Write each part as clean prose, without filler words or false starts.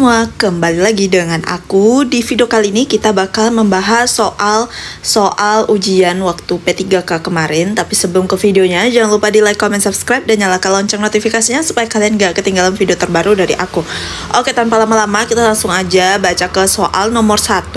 semua, kembali lagi dengan aku. Di video kali ini kita bakal membahas soal ujian waktu P3K kemarin. Tapi sebelum ke videonya, jangan lupa di like, comment, subscribe, dan nyalakan lonceng notifikasinya supaya kalian gak ketinggalan video terbaru dari aku. Oke, tanpa lama-lama kita langsung aja baca ke soal nomor 1.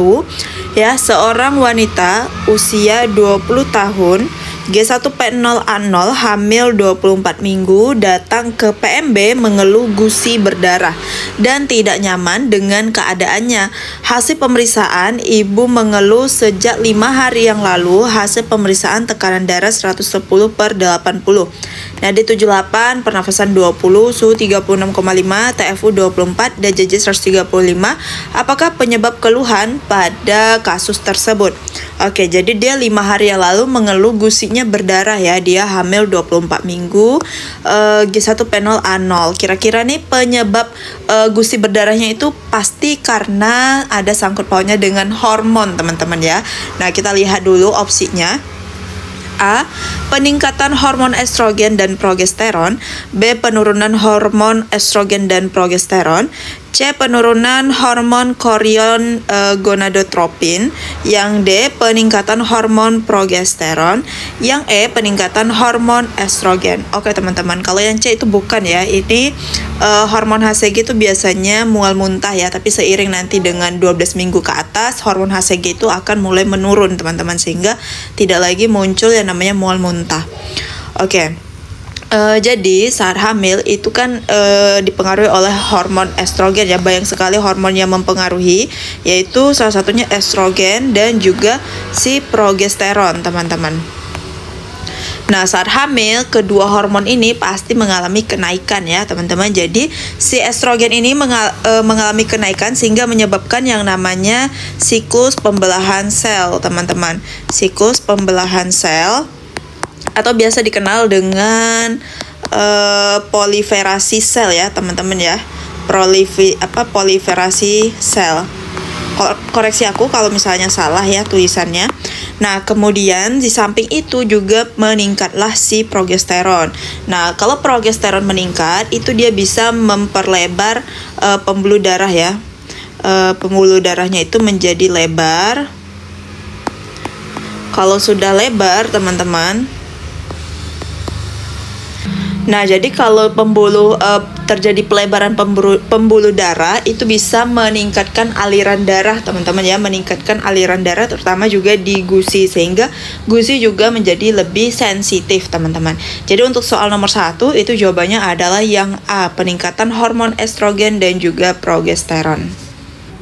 Ya, seorang wanita usia 20 tahun G1P0A0 hamil 24 minggu datang ke PMB mengeluh gusi berdarah dan tidak nyaman dengan keadaannya. Hasil pemeriksaan, ibu mengeluh sejak 5 hari yang lalu. Hasil pemeriksaan tekanan darah 110/80. Nadi 78, pernafasan 20, suhu 36,5, TFU 24, dan JJ 135. Apakah penyebab keluhan pada kasus tersebut? Oke, jadi dia 5 hari yang lalu mengeluh gusinya berdarah ya. Dia hamil 24 minggu, G1P0A0. Kira-kira nih penyebab gusi berdarahnya itu pasti karena ada sangkut pautnya dengan hormon, teman-teman ya. Nah, kita lihat dulu opsinya. A. Peningkatan hormon estrogen dan progesteron. B. Penurunan hormon estrogen dan progesteron. C. Penurunan hormon chorion gonadotropin. Yang D. Peningkatan hormon progesteron. Yang E. Peningkatan hormon estrogen. Oke teman-teman, kalau yang C itu bukan ya. Ini hormon HCG itu biasanya mual muntah ya. Tapi seiring nanti dengan 12 minggu ke atas, hormon HCG itu akan mulai menurun teman-teman. Sehingga tidak lagi muncul yang namanya mual muntah. Oke. Jadi saat hamil itu kan dipengaruhi oleh hormon estrogen ya. Banyak sekali hormon yang mempengaruhi, yaitu salah satunya estrogen dan juga si progesteron teman-teman. Nah, saat hamil, kedua hormon ini pasti mengalami kenaikan ya teman-teman. Jadi si estrogen ini mengalami kenaikan sehingga menyebabkan yang namanya siklus pembelahan sel teman-teman. Siklus pembelahan sel atau biasa dikenal dengan proliferasi sel ya teman-teman ya. Proliferasi sel. Koreksi aku kalau misalnya salah ya tulisannya. Nah, kemudian di samping itu juga meningkatlah si progesteron. Nah, kalau progesteron meningkat, itu dia bisa memperlebar pembuluh darah ya. Pembuluh darahnya itu menjadi lebar. Kalau sudah lebar, teman-teman. Nah, jadi kalau terjadi pelebaran pembuluh darah, itu bisa meningkatkan aliran darah, teman-teman ya, meningkatkan aliran darah terutama juga di gusi, sehingga gusi juga menjadi lebih sensitif, teman-teman. Jadi untuk soal nomor 1 itu jawabannya adalah yang A, peningkatan hormon estrogen dan juga progesteron.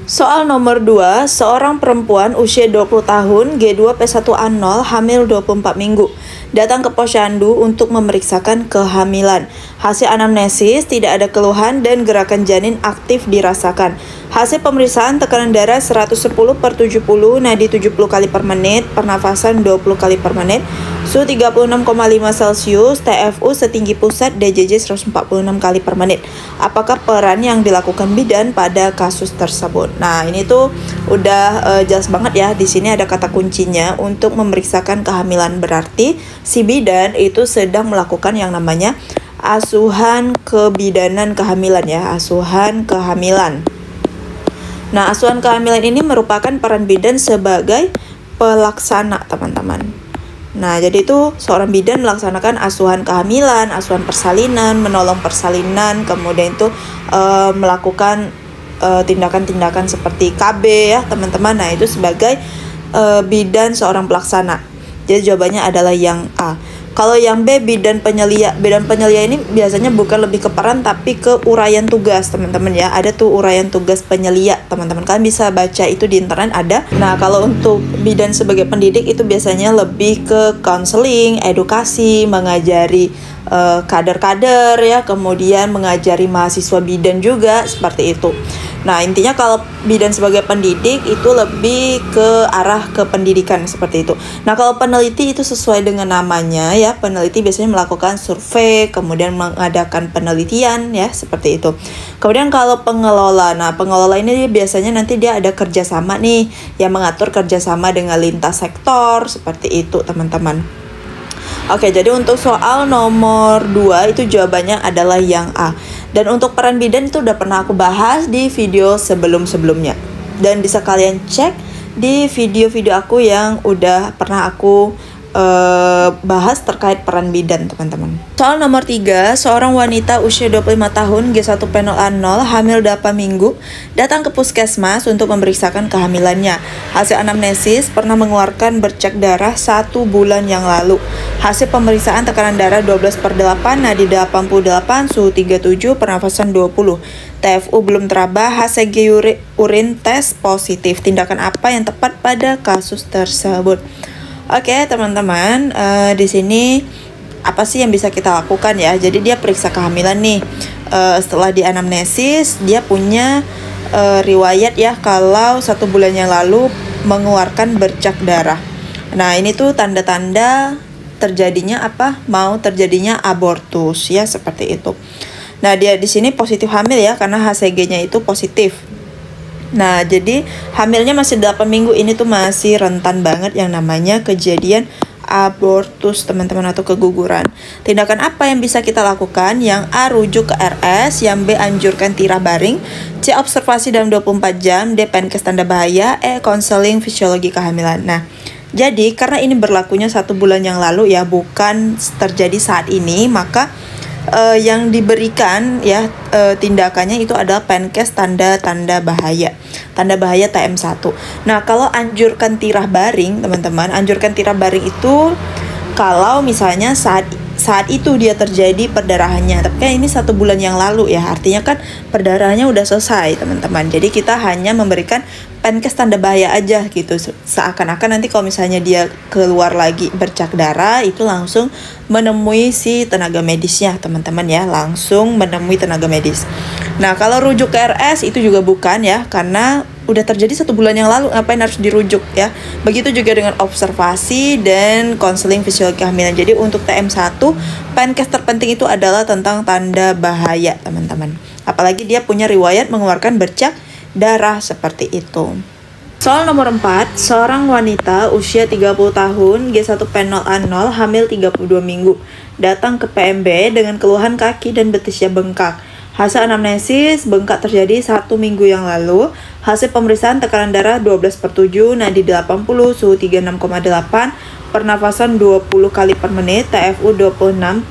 Soal nomor 2, seorang perempuan usia 20 tahun G2P1A0 hamil 24 minggu datang ke posyandu untuk memeriksakan kehamilan. Hasil anamnesis, tidak ada keluhan dan gerakan janin aktif dirasakan. Hasil pemeriksaan tekanan darah 110/70, nadi 70 kali per menit, pernafasan 20 kali per menit, suhu 36,5 Celcius, TFU setinggi pusat, DJJ 146 kali per menit. Apakah peran yang dilakukan bidan pada kasus tersebut? Nah, ini tuh udah jelas banget ya. Di sini ada kata kuncinya untuk memeriksakan kehamilan, berarti si bidan itu sedang melakukan yang namanya asuhan kebidanan kehamilan ya, asuhan kehamilan. Nah, asuhan kehamilan ini merupakan peran bidan sebagai pelaksana, teman-teman. Nah, jadi itu seorang bidan melaksanakan asuhan kehamilan, asuhan persalinan, menolong persalinan, kemudian itu melakukan tindakan-tindakan seperti KB ya, teman-teman. Nah, itu sebagai bidan seorang pelaksana. Jadi jawabannya adalah yang A. Kalau yang B, bidan penyelia. Bidan penyelia ini biasanya bukan lebih ke peran tapi ke uraian tugas, teman-teman ya. Ada tuh uraian tugas penyelia, teman-teman. Kalian bisa baca itu di internet ada. Nah, kalau untuk bidan sebagai pendidik itu biasanya lebih ke counseling, edukasi, mengajari kader-kader ya, kemudian mengajari mahasiswa bidan juga seperti itu. Nah, intinya kalau bidan sebagai pendidik itu lebih ke arah ke pendidikan seperti itu. Nah, kalau peneliti itu sesuai dengan namanya ya, peneliti biasanya melakukan survei, kemudian mengadakan penelitian ya, seperti itu. Kemudian kalau pengelola, nah pengelola ini biasanya nanti dia ada kerjasama nih, yang mengatur kerjasama dengan lintas sektor, seperti itu teman-teman. Oke, jadi untuk soal nomor 2 itu jawabannya adalah yang A. Dan untuk peran bidan itu udah pernah aku bahas di video sebelum-sebelumnya. Dan bisa kalian cek di video-video aku yang udah pernah aku bahas terkait peran bidan, teman-teman. Soal nomor 3, seorang wanita usia 25 tahun G1P0A0 hamil 8 minggu datang ke puskesmas untuk memeriksakan kehamilannya. Hasil anamnesis pernah mengeluarkan bercak darah 1 bulan yang lalu. Hasil pemeriksaan tekanan darah 12/8, nadi 88, suhu 37, pernafasan 20. TFU belum teraba, HCG urin tes positif. Tindakan apa yang tepat pada kasus tersebut? Oke, teman-teman, di sini apa sih yang bisa kita lakukan ya? Jadi dia periksa kehamilan nih. Setelah di anamnesis, dia punya riwayat ya kalau 1 bulan yang lalu mengeluarkan bercak darah. Nah, ini tuh tanda-tanda terjadinya apa? Mau terjadinya abortus ya, seperti itu. Nah, dia di sini positif hamil ya karena HCG-nya itu positif. Nah, jadi hamilnya masih 8 minggu, ini tuh masih rentan banget yang namanya kejadian abortus, teman-teman, atau keguguran. Tindakan apa yang bisa kita lakukan? Yang A, rujuk ke RS. Yang B, anjurkan tirah baring. C, observasi dalam 24 jam. D, penkes tanda bahaya. E, konseling fisiologi kehamilan. Nah, jadi karena ini berlakunya 1 bulan yang lalu ya, bukan terjadi saat ini, maka yang diberikan ya tindakannya itu adalah penkes tanda-tanda bahaya. Tanda bahaya TM1. Nah, kalau anjurkan tirah baring, teman-teman, anjurkan tirah baring itu kalau misalnya saat itu dia terjadi perdarahannya. Tapi kan ini 1 bulan yang lalu ya, artinya kan perdarahannya udah selesai, teman-teman. Jadi kita hanya memberikan penkes tanda bahaya aja gitu. Seakan-akan nanti kalau misalnya dia keluar lagi bercak darah, itu langsung menemui si tenaga medisnya, teman-teman ya, langsung menemui tenaga medis. Nah, kalau rujuk ke RS itu juga bukan ya, karena udah terjadi 1 bulan yang lalu, ngapain harus dirujuk ya. Begitu juga dengan observasi dan konseling fisiologi kehamilan. Jadi untuk TM1, penkes terpenting itu adalah tentang tanda bahaya, teman-teman. Apalagi dia punya riwayat mengeluarkan bercak darah seperti itu. Soal nomor 4, seorang wanita usia 30 tahun G1P0A0 hamil 32 minggu datang ke PMB dengan keluhan kaki dan betisnya bengkak. Hasil anamnesis, bengkak terjadi 1 minggu yang lalu. Hasil pemeriksaan tekanan darah 12/7, nadi 80, suhu 36,8, pernafasan 20 kali per menit, TFU 26,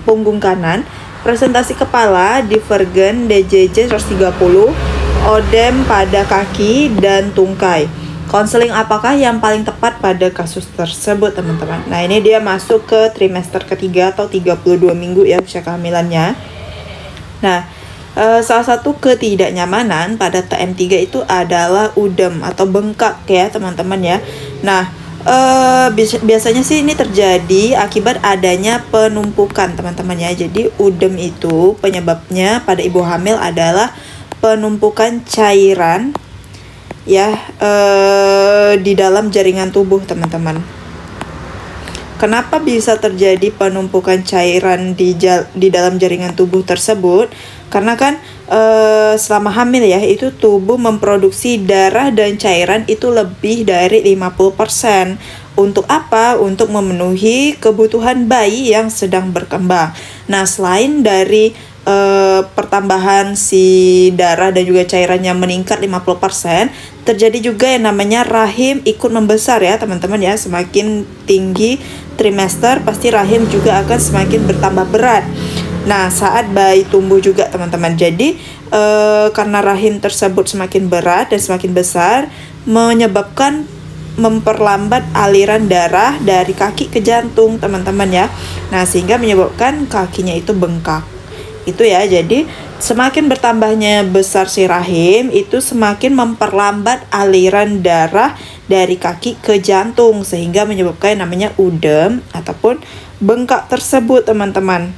punggung kanan, presentasi kepala, divergen, DJJ 130, odem pada kaki dan tungkai. Konseling apakah yang paling tepat pada kasus tersebut, teman-teman? Nah, ini dia masuk ke trimester ketiga atau 32 minggu ya usia kehamilannya. Nah, salah satu ketidaknyamanan pada TM3 itu adalah udem atau bengkak ya, teman-teman ya. Nah, biasanya sih ini terjadi akibat adanya penumpukan, teman-teman ya. Jadi udem itu penyebabnya pada ibu hamil adalah penumpukan cairan ya di dalam jaringan tubuh, teman-teman. Kenapa bisa terjadi penumpukan cairan di dalam jaringan tubuh tersebut? Karena kan selama hamil ya, itu tubuh memproduksi darah dan cairan itu lebih dari 50%. Untuk apa? Untuk memenuhi kebutuhan bayi yang sedang berkembang. Nah, selain dari pertambahan si darah dan juga cairannya meningkat 50%, terjadi juga yang namanya rahim ikut membesar ya, teman-teman ya. Semakin tinggi trimester, pasti rahim juga akan semakin bertambah berat. Nah, saat bayi tumbuh juga, teman-teman. Jadi karena rahim tersebut semakin berat dan semakin besar, menyebabkan memperlambat aliran darah dari kaki ke jantung, teman-teman ya. Nah, sehingga menyebabkan kakinya itu bengkak. Itu ya, jadi semakin bertambahnya besar si rahim, itu semakin memperlambat aliran darah dari kaki ke jantung, sehingga menyebabkan namanya udem ataupun bengkak tersebut, teman-teman.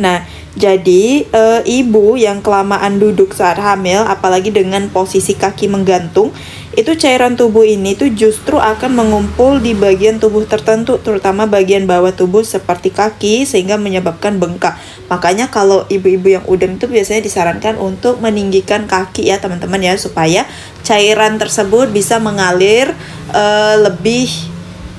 Nah, jadi ibu yang kelamaan duduk saat hamil, apalagi dengan posisi kaki menggantung, itu cairan tubuh ini tuh justru akan mengumpul di bagian tubuh tertentu, terutama bagian bawah tubuh seperti kaki, sehingga menyebabkan bengkak. Makanya kalau ibu-ibu yang udem itu biasanya disarankan untuk meninggikan kaki ya, teman-teman ya, supaya cairan tersebut bisa mengalir lebih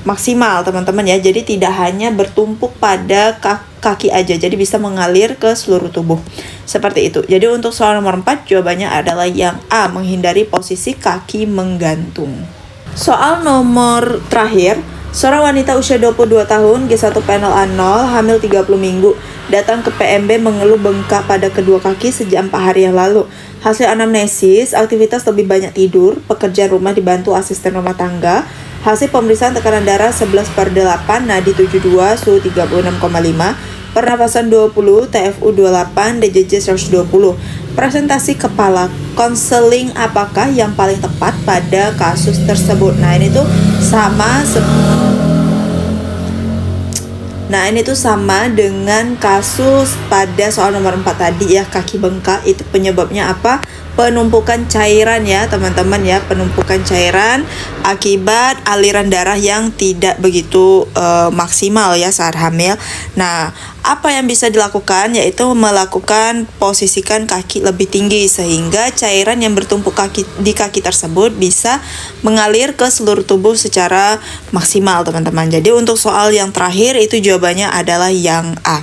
maksimal teman-teman ya. Jadi tidak hanya bertumpuk pada kaki aja, jadi bisa mengalir ke seluruh tubuh. Seperti itu. Jadi untuk soal nomor 4 jawabannya adalah yang A, menghindari posisi kaki menggantung. Soal nomor terakhir, seorang wanita usia 22 tahun, G1 panel A0, hamil 30 minggu, datang ke PMB mengeluh bengkak pada kedua kaki sejak 4 hari yang lalu. Hasil anamnesis, aktivitas lebih banyak tidur, pekerjaan rumah dibantu asisten rumah tangga. Hasil pemeriksaan tekanan darah 11/8, nadi 72, suhu 36,5, pernafasan 20, TFU 28, DJJ 120. Presentasi kepala, konseling apakah yang paling tepat pada kasus tersebut? Nah ini tuh sama dengan kasus pada soal nomor 4 tadi ya, kaki bengkak. Itu penyebabnya apa? Penumpukan cairan ya teman-teman ya, penumpukan cairan akibat aliran darah yang tidak begitu maksimal ya saat hamil. Nah, apa yang bisa dilakukan yaitu melakukan posisikan kaki lebih tinggi sehingga cairan yang bertumpuk di kaki tersebut bisa mengalir ke seluruh tubuh secara maksimal teman-teman. Jadi untuk soal yang terakhir itu jawabannya adalah yang A.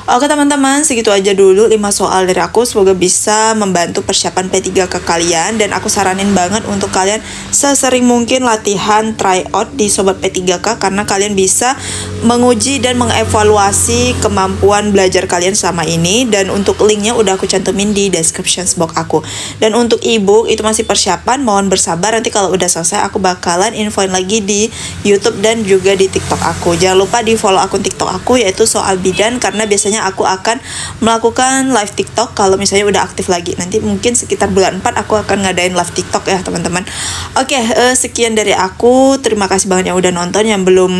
Oke teman-teman, segitu aja dulu 5 soal dari aku. Semoga bisa membantu persiapan P3K kalian. Dan aku saranin banget untuk kalian sesering mungkin latihan tryout di Sobat P3K, karena kalian bisa menguji dan mengevaluasi kemampuan belajar kalian selama ini. Dan untuk linknya udah aku cantumin di description box aku. Dan untuk ebook itu masih persiapan, mohon bersabar. Nanti kalau udah selesai aku bakalan infoin lagi di YouTube dan juga di TikTok aku. Jangan lupa di follow akun TikTok aku yaitu Soal Bidan, karena biasanya aku akan melakukan live TikTok kalau misalnya udah aktif lagi. Nanti mungkin sekitar bulan 4 aku akan ngadain live TikTok ya teman-teman. Oke, sekian dari aku. Terima kasih banget yang udah nonton. Yang belum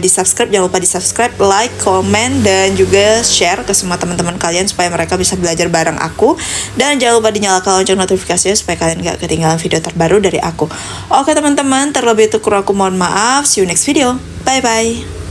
di subscribe jangan lupa di subscribe, like, komen, dan juga share ke semua teman-teman kalian supaya mereka bisa belajar bareng aku. Dan jangan lupa dinyalakan lonceng notifikasinya supaya kalian gak ketinggalan video terbaru dari aku. Oke teman-teman, terlebih itu kurang aku mohon maaf. See you next video. Bye bye.